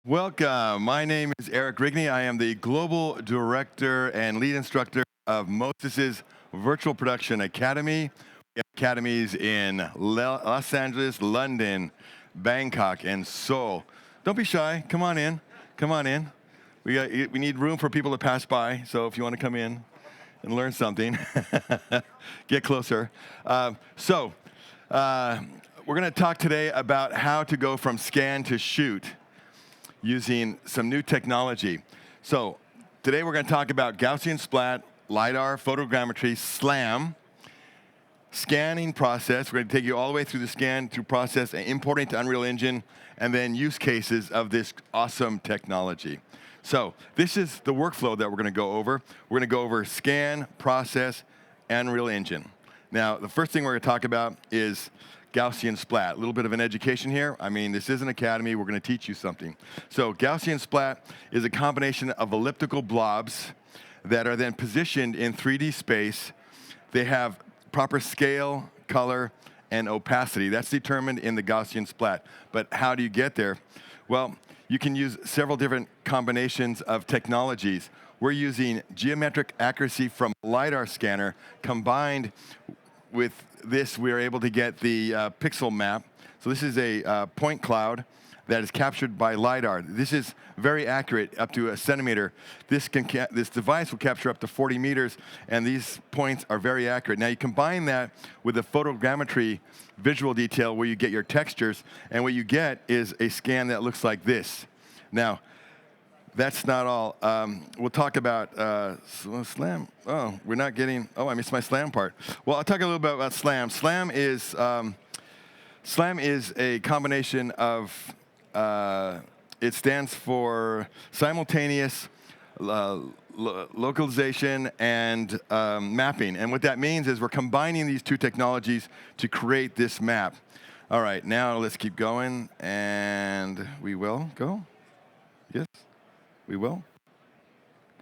Welcome. My name is Eric Rigney. I am the Global Director and Lead Instructor of Mo-Sys Virtual Production Academy. We have academies in Los Angeles, London, Bangkok, and Seoul. Don't be shy. Come on in. Come on in. We need room for people to pass by, so if you want to come in and learn something, get closer. We're going to talk today about how to go from scan to shoot using some new technology. So today we're going to talk about Gaussian splat, LiDAR, photogrammetry, SLAM, scanning process. We're going to take you all the way through the scan, through process, and importing to Unreal Engine, and then use cases of this awesome technology. So this is the workflow that we're going to go over. We're going to go over scan, process, and Unreal Engine. Now, the first thing we're going to talk about is Gaussian splat. A little bit of an education here. I mean, this is an academy. We're going to teach you something. So Gaussian splat is a combination of elliptical blobs that are then positioned in 3D space. They have proper scale, color, and opacity. That's determined in the Gaussian splat. But how do you get there? Well, you can use several different combinations of technologies. We're using geometric accuracy from a LiDAR scanner combined with this. We're able to get the pixel map. So this is a point cloud that is captured by LiDAR. This is very accurate, up to a centimeter. This device will capture up to 40 meters, and these points are very accurate. Now you combine that with the photogrammetry visual detail where you get your textures, and what you get is a scan that looks like this. Now, that's not all. We'll talk about SLAM. Oh, we're not getting, I missed my SLAM part. Well, I'll talk a little bit about SLAM. SLAM is a combination of, it stands for simultaneous localization and mapping. And what that means is we're combining these two technologies to create this map. All right, now let's keep going, and we will go. Yes? We will?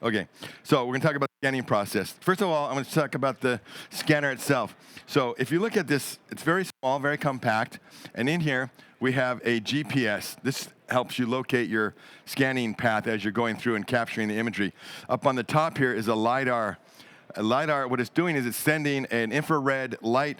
Okay, so we're going to talk about the scanning process. First of all, I'm going to talk about the scanner itself. So if you look at this, it's very small, very compact, and in here we have a GPS. This helps you locate your scanning path as you're going through and capturing the imagery. Up on the top here is a LiDAR. A LiDAR, what it's doing is it's sending an infrared light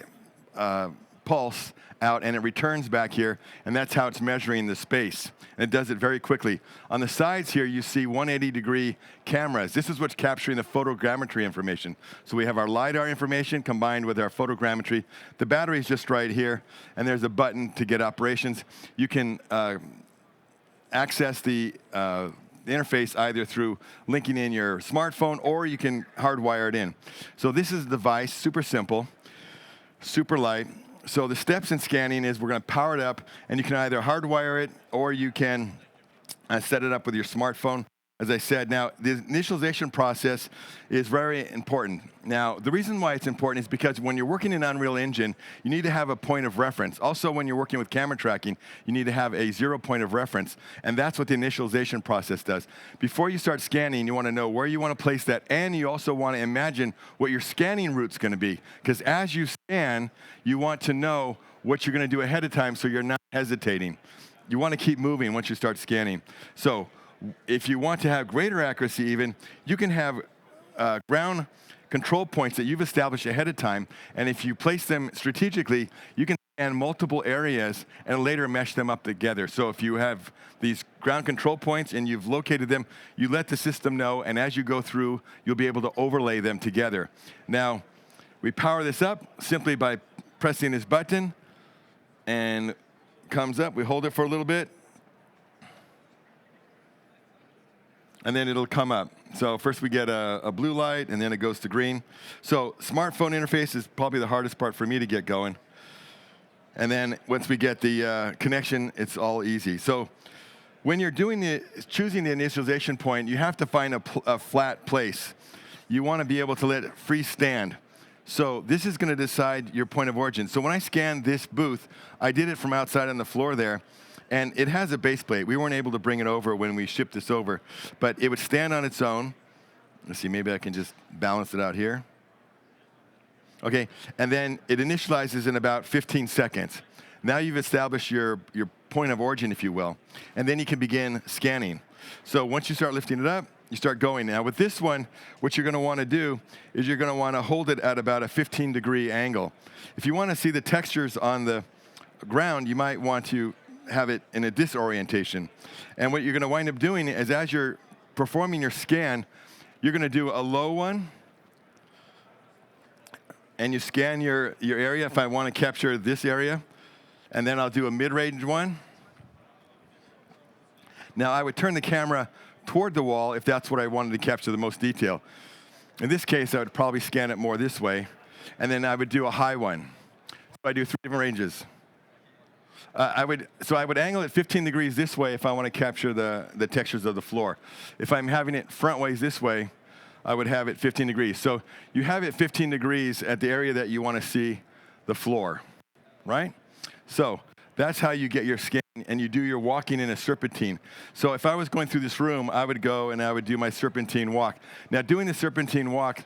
pulse out, and it returns back here, and that's how it's measuring the space. And it does it very quickly. On the sides here, you see 180-degree cameras. This is what's capturing the photogrammetry information. So we have our LiDAR information combined with our photogrammetry. The battery is just right here, and there's a button to get operations. You can access the interface either through linking in your smartphone, or you can hardwire it in. So this is the device, super simple, super light. So the steps in scanning is we're going to power it up, and you can either hardwire it or you can set it up with your smartphone. As I said, now the initialization process is very important. Now, the reason why it's important is because when you're working in Unreal Engine, you need to have a point of reference. Also, when you're working with camera tracking, you need to have a 0 point of reference, and that's what the initialization process does. Before you start scanning, you want to know where you want to place that, and you also want to imagine what your scanning route's going to be, because as you scan, you want to know what you're going to do ahead of time so you're not hesitating. You want to keep moving once you start scanning. So if you want to have greater accuracy even, you can have ground control points that you've established ahead of time, and if you place them strategically, you can scan multiple areas and later mesh them up together. So if you have these ground control points and you've located them, you let the system know, and as you go through, you'll be able to overlay them together. Now, we power this up simply by pressing this button, and it comes up. We hold it for a little bit, and then it'll come up. So first we get a blue light, and then it goes to green. So smartphone interface is probably the hardest part for me to get going. And then once we get the connection, it's all easy. So when you're choosing the initialization point, you have to find a flat place. You want to be able to let it freestand. So this is going to decide your point of origin. So when I scanned this booth, I did it from outside on the floor there. And it has a base plate. We weren't able to bring it over when we shipped this over, but it would stand on its own. Let's see, maybe I can just balance it out here. Okay, and then it initializes in about 15 seconds. Now you've established your point of origin, if you will. And then you can begin scanning. So once you start lifting it up, you start going. Now with this one, what you're going to want to do is you're going to want to hold it at about a 15-degree angle. If you want to see the textures on the ground, you might want to have it in a disorientation. And what you're going to wind up doing is as you're performing your scan, you're going to do a low one, and you scan your area if I want to capture this area, and then I'll do a mid-range one. Now I would turn the camera toward the wall if that's what I wanted to capture the most detail. In this case, I would probably scan it more this way, and then I would do a high one. So I do 3 different ranges. I would angle it 15 degrees this way if I want to capture the textures of the floor. If I'm having it front ways this way, I would have it 15 degrees. So you have it 15 degrees at the area that you want to see the floor, right? So that's how you get your scan, and you do your walking in a serpentine. So if I was going through this room, I would go and I would do my serpentine walk. Now, doing the serpentine walk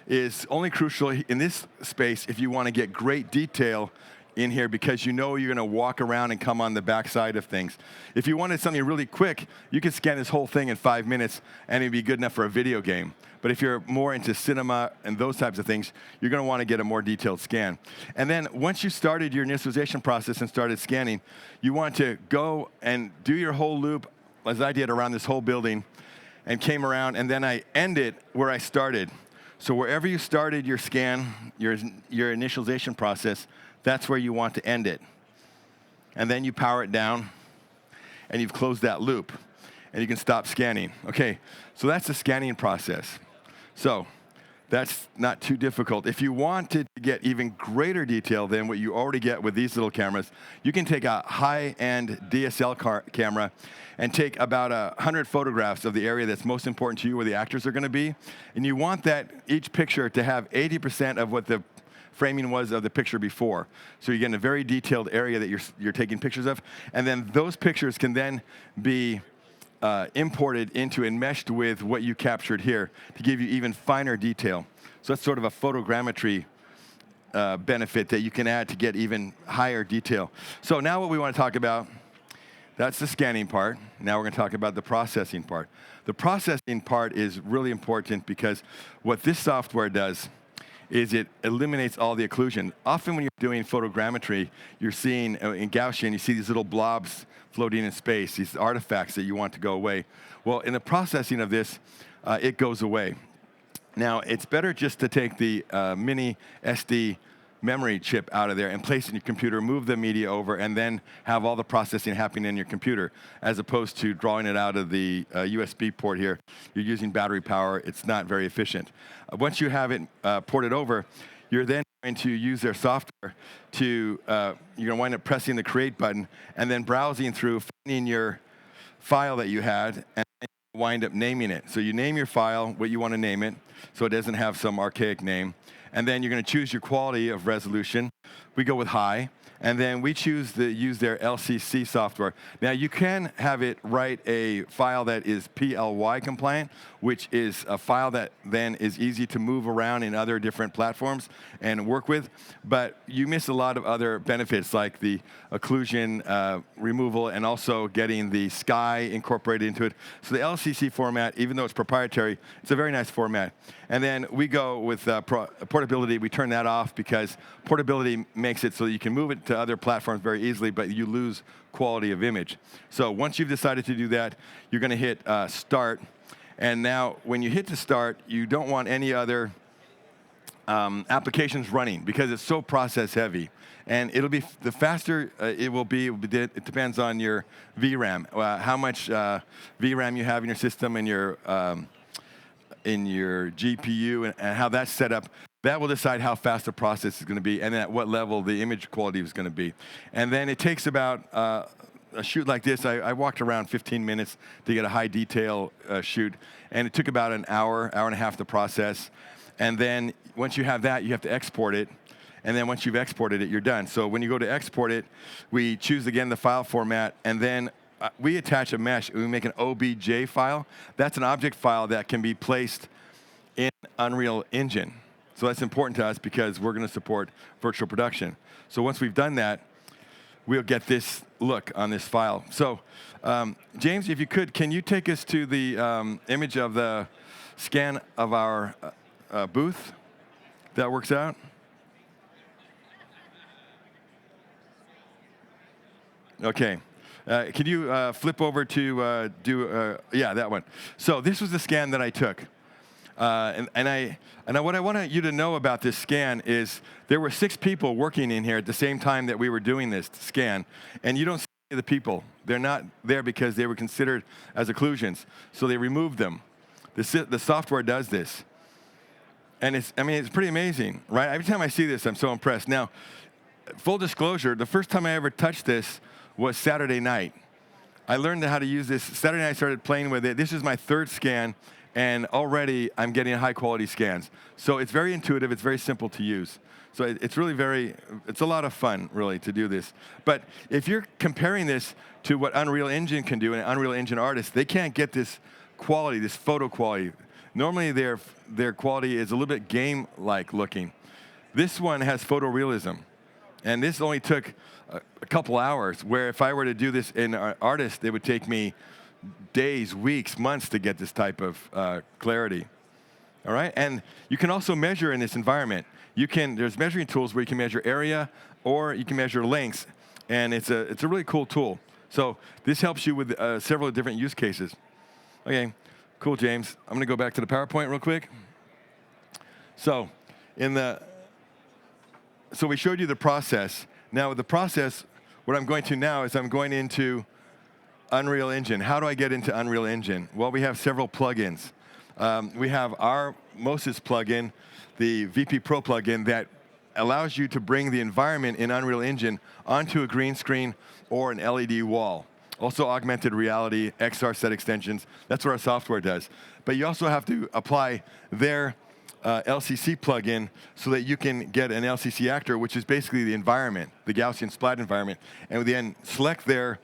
is only crucial in this space if you want to get great detail in here, because you know you're going to walk around and come on the back side of things. If you wanted something really quick, you could scan this whole thing in 5 minutes, and it'd be good enough for a video game. But if you're more into cinema and those types of things, you're going to want to get a more detailed scan. And then once you started your initialization process and started scanning, you want to go and do your whole loop, as I did around this whole building, and came around, and then I end it where I started. So wherever you started your scan, your initialization process, that's where you want to end it. And then you power it down, and you've closed that loop, and you can stop scanning. Okay, so that's the scanning process. So that's not too difficult. If you wanted to get even greater detail than what you already get with these little cameras, you can take a high-end DSLR camera and take about 100 photographs of the area that's most important to you, where the actors are going to be. And you want that each picture to have 80% of what the framing was of the picture before. So you're getting a very detailed area that you're taking pictures of. And then those pictures can then be imported into and meshed with what you captured here to give you even finer detail. So that's sort of a photogrammetry benefit that you can add to get even higher detail. So now what we want to talk about, that's the scanning part. Now we're going to talk about the processing part. The processing part is really important because what this software does is it eliminates all the occlusion. Often when you're doing photogrammetry, you're seeing, in Gaussian, you see these little blobs floating in space, these artifacts that you want to go away. Well, in the processing of this, it goes away. Now, it's better just to take the mini SD memory chip out of there and place it in your computer, move the media over, and then have all the processing happening in your computer, as opposed to drawing it out of the USB port here. You're using battery power. It's not very efficient. Once you have it ported over, you're then going to use their software to, you're going to wind up pressing the create button and then browsing through, finding your file that you had, and wind up naming it. So you name your file, what you want to name it, so it doesn't have some archaic name. And then you're going to choose your quality of resolution. We go with high. And then we choose to use their LCC software. Now, you can have it write a file that is PLY compliant, which is a file that then is easy to move around in other different platforms and work with. But you miss a lot of other benefits, like the occlusion removal and also getting the sky incorporated into it. So the LCC format, even though it's proprietary, it's a very nice format. And then we go with portability. We turn that off because portability makes it so that you can move it to other platforms very easily, but you lose quality of image. So once you've decided to do that, you're going to hit Start. And now when you hit the Start, you don't want any other applications running because it's so process heavy. And it'll be, the faster it will be, it depends on your VRAM, how much VRAM you have in your system and your GPU and how that's set up. That will decide how fast the process is going to be and at what level the image quality is going to be. And then it takes about a shoot like this. I walked around 15 minutes to get a high detail shoot, and it took about an hour, hour and a half to process. And then once you have that, you have to export it. And then once you've exported it, you're done. So when you go to export it, we choose again the file format, and then we attach a mesh. We make an OBJ file. That's an object file that can be placed in Unreal Engine. So that's important to us because we're going to support virtual production. So once we've done that, we'll get this look on this file. So, James, if you could, can you take us to the image of the scan of our booth? That works out? Okay. Can you flip over to yeah, that one. So this was the scan that I took. And what I want you to know about this scan is there were 6 people working in here at the same time that we were doing this scan, and you don't see the people. They're not there because they were considered as occlusions, so they removed them. The software does this. And it's pretty amazing, right? Every time I see this, I'm so impressed. Now, full disclosure, the first time I ever touched this was Saturday night. I learned how to use this. Saturday night I started playing with it. This is my 3rd scan, and already I'm getting high-quality scans. So it's very intuitive. It's very simple to use. So it's really it's a lot of fun, really, to do this. But if you're comparing this to what Unreal Engine can do, and Unreal Engine artists, they can't get this quality, this photo quality. Normally, their quality is a little bit game-like looking. This one has photorealism, and this only took a couple hours, where if I were to do this in artist, it would take me days, weeks, months to get this type of clarity. All right? And you can also measure in this environment. There's measuring tools where you can measure area, or you can measure lengths, and it's a really cool tool. So this helps you with several different use cases. Okay. Cool, James. I'm going to go back to the PowerPoint real quick. So, so we showed you the process. Now, with the process, what I'm going to now is I'm going into Unreal Engine. How do I get into Unreal Engine? Well, we have several plugins. We have our Mo-Sys plugin, the VP Pro plugin, that allows you to bring the environment in Unreal Engine onto a green screen or an LED wall. Also augmented reality, XR set extensions. That's what our software does. But you also have to apply their LCC plugin so that you can get an LCC actor, which is basically the environment, the Gaussian splat environment. And we then select their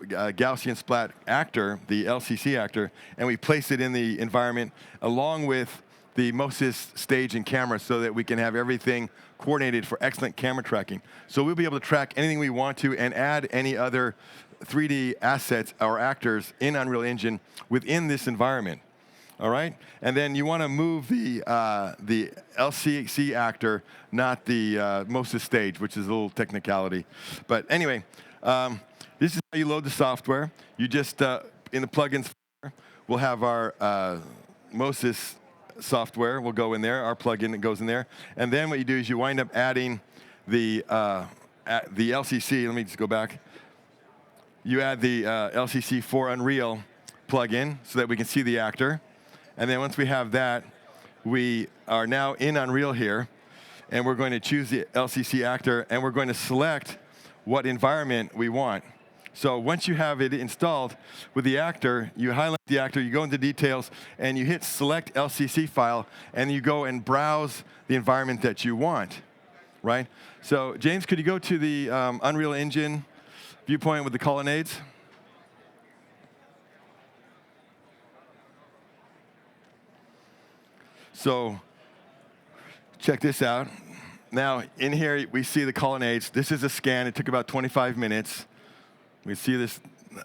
Gaussian splat actor, the LCC actor, and we place it in the environment along with the Mo-Sys stage and camera so that we can have everything coordinated for excellent camera tracking. So we'll be able to track anything we want to and add any other 3D assets or actors in Unreal Engine within this environment. All right? And then you want to move the LCC actor, not the Mo-Sys stage, which is a little technicality. But anyway, this is how you load the software. You just, in the plugins, we'll have our Mo-Sys software will go in there, our plugin that goes in there. And then what you do is you wind up adding the LCC. Let me just go back. You add the LCC for Unreal plugin so that we can see the actor. And then once we have that, we are now in Unreal here. And we're going to choose the LCC actor, and we're going to select what environment we want. So once you have it installed with the actor, you highlight the actor, you go into details, and you hit Select LCC File, and you go and browse the environment that you want, right? So James, could you go to the Unreal Engine viewpoint with the colonnades? So check this out. Now, in here, we see the colonnades. This is a scan. It took about 25 minutes. We see this,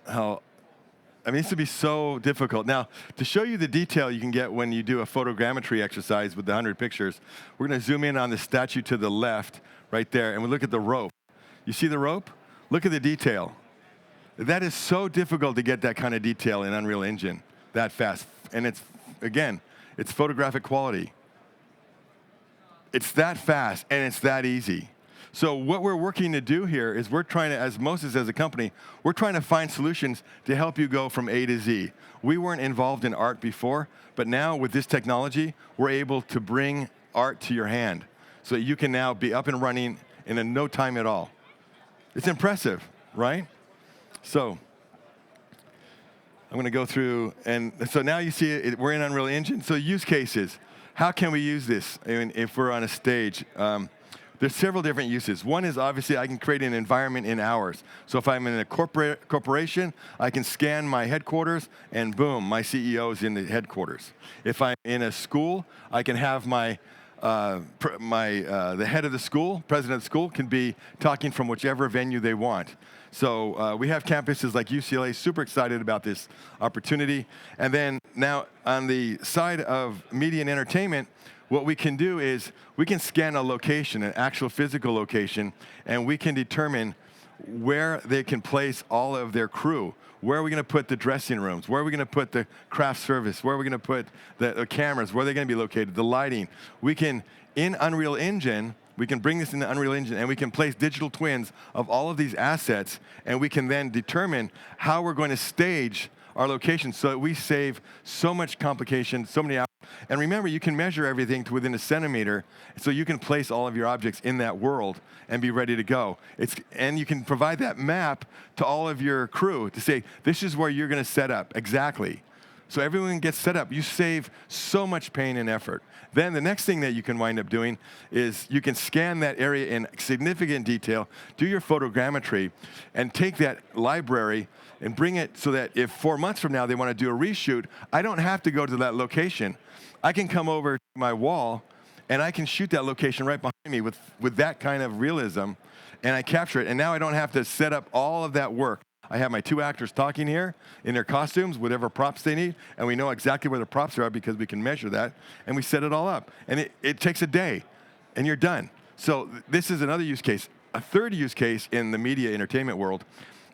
this would be so difficult. Now, to show you the detail you can get when you do a photogrammetry exercise with the 100 pictures, we're going to zoom in on the statue to the left, right there, and we look at the rope. You see the rope? Look at the detail. That is so difficult to get that kind of detail in Unreal Engine that fast. And it's photographic quality. It's that fast, and it's that easy. So what we're working to do here is we're trying to, as Mo-Sys as a company, we're trying to find solutions to help you go from A to Z. We weren't involved in art before, but now with this technology, we're able to bring art to your hand so that you can now be up and running in no time at all. It's impressive, right? So I'm going to go through, and so now you see it, we're in Unreal Engine. So use cases. How can we use this if we're on a stage? There's several different uses. One is obviously I can create an environment in hours. So if I'm in a corporation, I can scan my headquarters, and boom, my CEO is in the headquarters. If I'm in a school, I can have my the head of the school, president of the school, can be talking from whichever venue they want. So we have campuses like UCLA super excited about this opportunity. And then now on the side of media and entertainment, what we can do is we can scan a location, an actual physical location, and we can determine where they can place all of their crew. Where are we going to put the dressing rooms? Where are we going to put the craft service? Where are we going to put the cameras? Where are they going to be located? The lighting. We can, in Unreal Engine, we can bring this into Unreal Engine, and we can place digital twins of all of these assets, and we can then determine how we're going to stage our location so that we save so much complication, so many hours. And remember, you can measure everything to within a centimeter, so you can place all of your objects in that world and be ready to go. And you can provide that map to all of your crew to say, this is where you're going to set up exactly. So everyone gets set up. You save so much pain and effort. Then the next thing that you can wind up doing is you can scan that area in significant detail, do your photogrammetry, and take that library and bring it so that if 4 months from now they want to do a reshoot, I don't have to go to that location. I can come over to my wall, and I can shoot that location right behind me with that kind of realism, and I capture it. And now I don't have to set up all of that work. I have my 2 actors talking here in their costumes, whatever props they need, and we know exactly where the props are because we can measure that, and we set it all up. And it takes a day, and you're done. So this is another use case. A third use case in the media entertainment world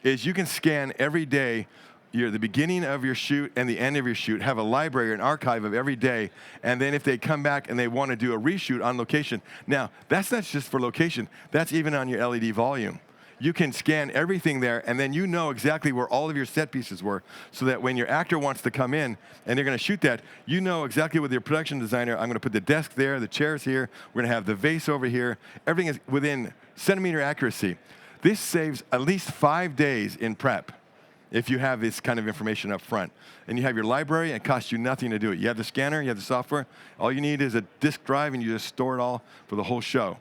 is you can scan every day the beginning of your shoot and the end of your shoot, have a library, an archive of every day, and then if they come back and they want to do a reshoot on location. Now, that's not just for location. That's even on your LED volume. You can scan everything there, and then you know exactly where all of your set pieces were, so that when your actor wants to come in and they're going to shoot that, you know exactly with your production designer, I'm going to put the desk there, the chairs here, we're going to have the vase over here. Everything is within centimeter accuracy. This saves at least 5 days in prep if you have this kind of information up front. And you have your library, it costs you nothing to do it. You have the scanner, you have the software. All you need is a disk drive, and you just store it all for the whole show.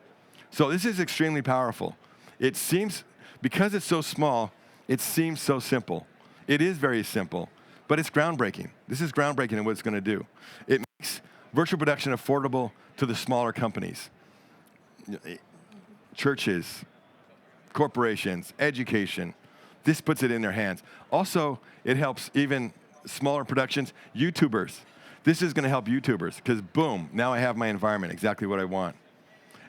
So this is extremely powerful. It seems, because it's so small, it seems so simple. It is very simple, but it's groundbreaking. This is groundbreaking in what it's going to do. It makes virtual production affordable to the smaller companies. Churches, corporations, education. This puts it in their hands. Also, it helps even smaller productions, YouTubers. This is going to help YouTubers because, boom, now I have my environment, exactly what I want.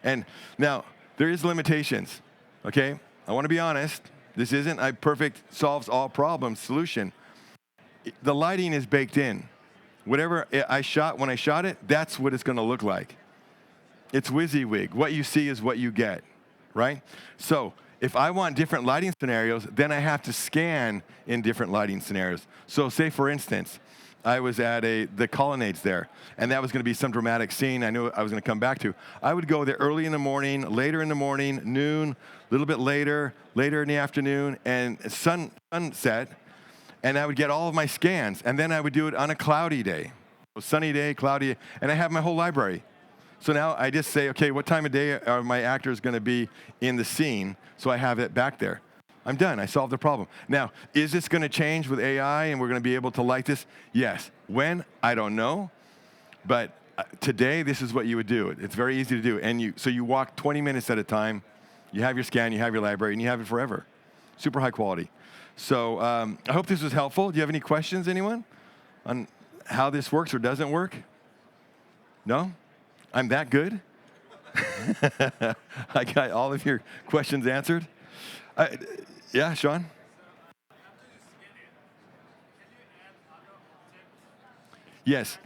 And now, there is limitations, okay? I want to be honest. This isn't a perfect solves all problems solution. The lighting is baked in. Whatever I shot when I shot it, that's what it's going to look like. It's WYSIWYG. What you see is what you get, right? So if I want different lighting scenarios, then I have to scan in different lighting scenarios. So say, for instance, I was at the colonnades there, and that was going to be some dramatic scene I knew I was going to come back to. I would go there early in the morning, later in the morning, noon, a little bit later in the afternoon, and sunset, and I would get all of my scans, and then I would do it on a cloudy day. A sunny day, cloudy, and I have my whole library. So now I just say, okay, what time of day are my actors going to be in the scene, so I have it back there. I'm done. I solved the problem. Now, is this going to change with AI and we're going to be able to like this? Yes. When? I don't know. But today, this is what you would do. It's very easy to do. And so you walk 20 minutes at a time. You have your scan, you have your library, and you have it forever. Super high quality. So I hope this was helpful. Do you have any questions, anyone, on how this works or doesn't work? No? I'm that good? I got all of your questions answered? Yeah, Sean? Yes.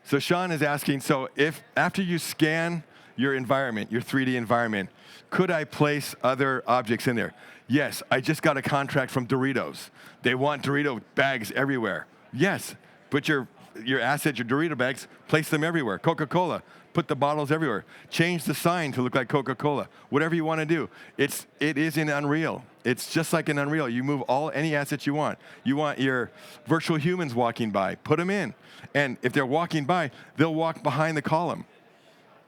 So Sean is asking, so if after you scan your environment, your 3D environment, could I place other objects in there? Yes, I just got a contract from Doritos. They want Dorito bags everywhere. Yes, put your assets, your Dorito bags, place them everywhere. Coca-Cola, put the bottles everywhere. Change the sign to look like Coca-Cola. Whatever you want to do. It is in Unreal. It's just like in Unreal. You move any assets you want. You want your virtual humans walking by, put them in. And if they're walking by, they'll walk behind the column.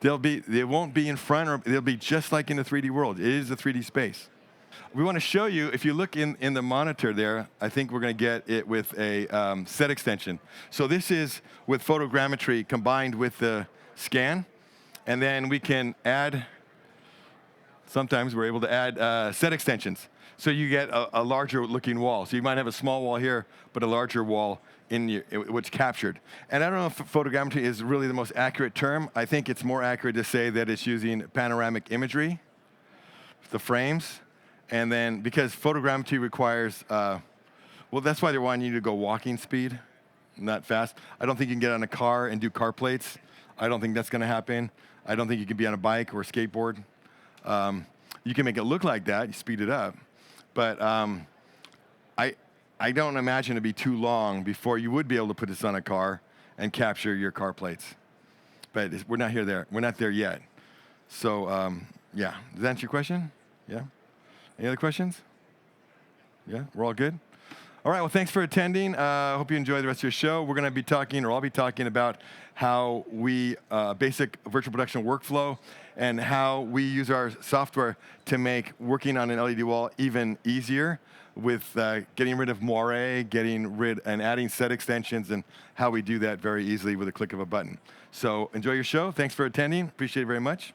They won't be in front, or they'll be just like in the 3D world. It is a 3D space. We want to show you, if you look in the monitor there, I think we're going to get it with a set extension. So this is with photogrammetry combined with the scan. And then we can add, sometimes we're able to add set extensions. So you get a larger looking wall. So you might have a small wall here, but a larger wall in what's captured. And I don't know if photogrammetry is really the most accurate term. I think it's more accurate to say that it's using panoramic imagery, the frames. And then, because photogrammetry requires, well, that's why they're wanting you to go walking speed, not fast. I don't think you can get on a car and do car plates. I don't think that's going to happen. I don't think you can be on a bike or a skateboard. You can make it look like that, you speed it up. But I don't imagine it'd be too long before you would be able to put this on a car and capture your car plates. But we're not there. We're not there yet. So yeah, does that answer your question? Yeah. Any other questions? Yeah, we're all good? All right, well, thanks for attending. I hope you enjoy the rest of your show. We're going to be talking, or I'll be talking about how we, basic virtual production workflow, and how we use our software to make working on an LED wall even easier with getting rid of moire, and adding set extensions, and how we do that very easily with a click of a button. So enjoy your show. Thanks for attending. Appreciate it very much.